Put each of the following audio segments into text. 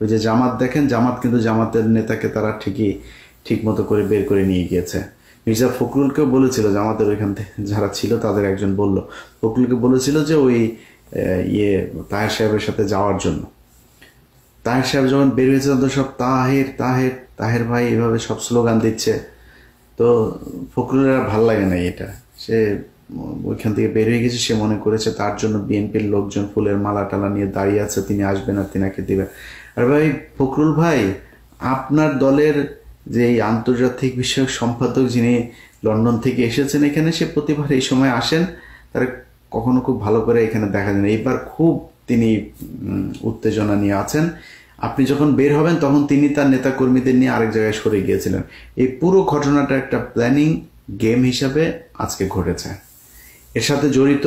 ওই যে জামাত দেখেন, জামাত কিন্তু জামাতের নেতাকে তারা ঠিক মতো করে বের করে নিয়ে গিয়েছে। মির্জা ফখরুলকেও বলেছিল, জামাতের ওইখান থেকে যারা ছিল তাদের একজন বলল, ফখরুলকে বলেছিল যে ওই তাহের সাহেবের সাথে যাওয়ার জন্য। তাহের সাহেব যখন বের হয়েছে তো সব তাহের তাহের তাহের ভাই এভাবে সব স্লোগান দিচ্ছে। তো ফখরুলের ভাল লাগে নাই এটা, সে ওইখান থেকে বের হয়ে গেছে। সে মনে করেছে তার জন্য বিএনপির লোকজন ফুলের মালা টালা নিয়ে দাঁড়িয়ে আছে, তিনি আসবেন আর তিনাকে দিবেন। আর ভাই ফখরুল ভাই, আপনার দলের যে এই আন্তর্জাতিক বিষয়ক সম্পাদক যিনি লন্ডন থেকে এসেছেন এখানে, সে প্রতিবার এই সময় আসেন, তারা কখনো খুব ভালো করে এখানে দেখা যায় না। এইবার খুব তিনি উত্তেজনা নিয়ে আছেন। আপনি যখন বের হবেন তখন তিনি তার নেতাকর্মীদের নিয়ে আরেক জায়গায় সরে গিয়েছিলেন। এই পুরো ঘটনাটা একটা প্ল্যানিং গেম হিসাবে আজকে ঘটেছে। এর সাথে জড়িত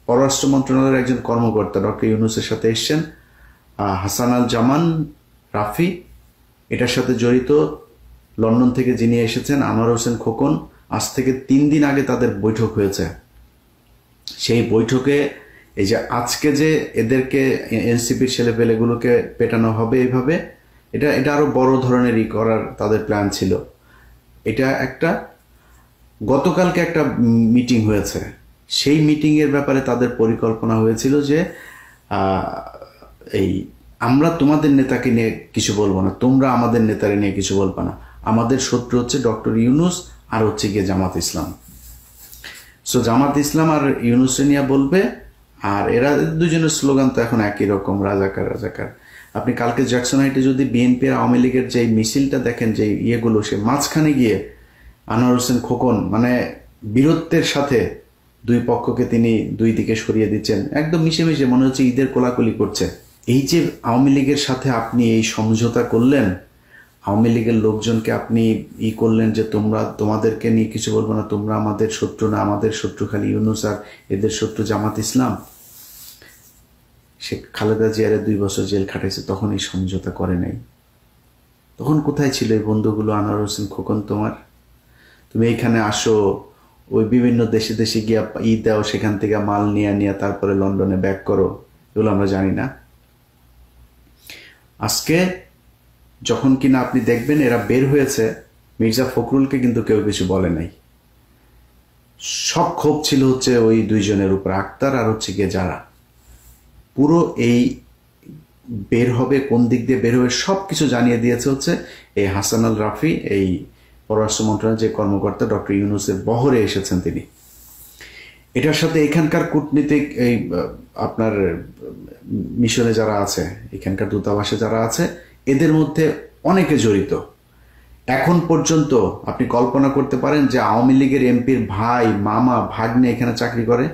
পররাষ্ট্র মন্ত্রণালয়ের একজন কর্মকর্তা ডক্টর ইউনূসের সাথে এসছেন, হাসানাল জামান রাফি। এটার সাথে জড়িত লন্ডন থেকে যিনি এসেছেন আনোয়ার হোসেন খোকন। আজ থেকে 3 দিন আগে তাদের বৈঠক হয়েছে। সেই বৈঠকে এই যে আজকে যে এদেরকে এনসিপির ছেলেপেলেগুলোকে পেটানো হবে এইভাবে, এটা আরো বড় ধরনের করার তাদের প্ল্যান ছিল। এটা একটা গতকালকে একটা মিটিং হয়েছে, সেই মিটিংয়ের ব্যাপারে তাদের পরিকল্পনা হয়েছিল যে এই আমরা তোমাদের নেতাকে নিয়ে কিছু বলবো না, তোমরা আমাদের নেতারে নিয়ে কিছু বলবো না, আমাদের শত্রু হচ্ছে ডক্টর ইউনূস আর হচ্ছে গিয়ে জামাত ইসলাম। সো জামাত ইসলাম আর ইউনূসে নিয়ে বলবে, আর এরা দুজনের স্লোগান তো এখন একই রকম, রাজাকার রাজাকার। আপনি কালকে জ্যাকসন হাইটে যদি বিএনপি আর আওয়ামী লীগের যে মিছিলটা দেখেন, যে ইয়েগুলো, সে মাঝখানে গিয়ে আনোয়ার হোসেন খোকন মানে বীরত্বের সাথে দুই পক্ষকে তিনি দুই দিকে সরিয়ে দিচ্ছেন, একদম মিশে মিশে মনে হচ্ছে ঈদের কোলাকুলি করছে। এই যে আওয়ামী লীগের সাথে আপনি এই সমঝোতা করলেন, আওয়ামী লীগের লোকজনকে আপনি করলেন যে তোমাদেরকে নিয়ে কিছু বলবো না, তোমরা আমাদের শত্রু না, আমাদের শত্রু খালি ইউনূস আর এদের শত্রু জামাত ইসলাম। সে খালেদা জিয়ারে 2 বছর জেল খাটাইছে, তখন এই সমঝোতা করে নাই। তখন কোথায় ছিল এই বন্ধুগুলো? আনোয়ার হোসেন খোকন, তুমি এইখানে আসো, ওই বিভিন্ন দেশে দেশে গিয়া দাও, সেখান থেকে মাল নিয়ে তারপরে লন্ডনে ব্যাক করো, এগুলো আমরা জানি না। আজকে যখন কিনা আপনি দেখবেন এরা বের হয়েছে, মির্জা ফখরুলকে কিন্তু কেউ কিছু বলে নাই। সব ক্ষোভ ছিল হচ্ছে ওই দুইজনের উপর, আক্তার আর হচ্ছে গিয়ে যারা। পুরো এই বের হবে, কোন দিক দিয়ে বের হবে সব কিছু জানিয়ে দিয়েছে হচ্ছে এই হাসানাল রাফি, এই পররাষ্ট্র মন্ত্রণালয়ের যে কর্মকর্তা ডক্টর ইউনূসের বহরে এসেছেন তিনি। এটার সাথে এখানকার কূটনীতিক এই আপনার মিশনে যারা আছে, এখানকার দূতাবাসে যারা আছে, এদের মধ্যে অনেকে জড়িত। এখন পর্যন্ত আপনি কল্পনা করতে পারেন যে আওয়ামী লীগের এমপির ভাই, মামা, ভাগ্নে এখানে চাকরি করে?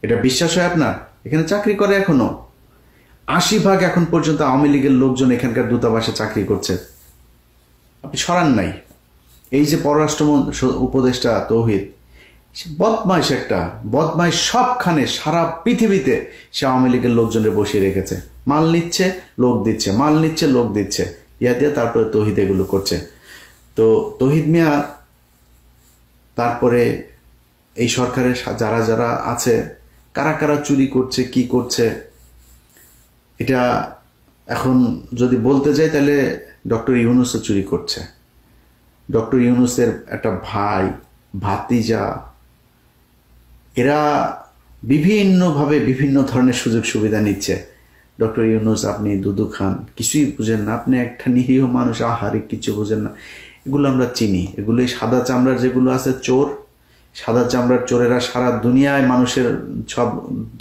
এটা বিশ্বাস হয় আপনার? এখানে চাকরি করে এখনো 80% এখন পর্যন্ত আওয়ামী লীগের লোকজন এখানকার দূতাবাসে চাকরি করছে। আপনি সরান নাই। এই যে পররাষ্ট্র উপদেষ্টা তৌহিদ, বদমাইশ একটা বদমাইশ, সবখানে সারা পৃথিবীতে সে আওয়ামী লীগের লোকজনের বসিয়ে রেখেছে। মাল নিচ্ছে, লোক দিচ্ছে, মাল নিচ্ছে, লোক দিচ্ছে, ইয়া দিয়ে তারপরে তৌহিদ এগুলো করছে। তো তৌহিদ মিয়া তারপরে এই সরকারের যারা যারা আছে, কারা কারা চুরি করছে, কি করছে, এটা এখন যদি বলতে যাই তাহলে ডক্টর ইউনূসও চুরি করছে। ডক্টর ইউনূসের একটা ভাই, ভাতিজা, এরা বিভিন্নভাবে বিভিন্ন ধরনের সুযোগ সুবিধা নিচ্ছে। ডক্টর ইউনূস, আপনি দুদু খান, কিছুই বুঝেন না, আপনি একটা নিরীহ মানুষ, আহারে কিছু বুঝেন না। এগুলো আমরা চিনি, এগুলোই সাদা চামড়ার যেগুলো আছে চোর, সাদা চামড়ার চোরেরা সারা দুনিয়ায় মানুষের সব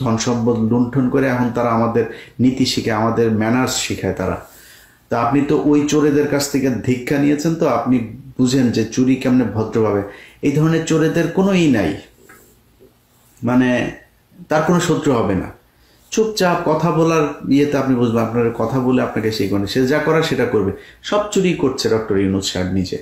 ধন সম্পদ লুণ্ঠন করে এখন তারা আমাদের নীতি শিখায়, আমাদের ম্যানার্স শিখায় তারা। তা আপনি তো ওই চোরেদের কাছ থেকে ধিক্ষা নিয়েছেন, তো আপনি বুঝেন যে চুরি কেমনে ভদ্রভাবে। এই ধরনের চোরেদের কোনো নাই, মানে তার কোনো শত্রু হবে না। চুপচাপ কথা বলার ইয়েতে আপনি বুঝবেন, আপনার কথা বলে আপনাকে সেই করে, সে যা করার সেটা করবে। সব চুরি করছে ডক্টর ইউনূস সাহেব নিজে।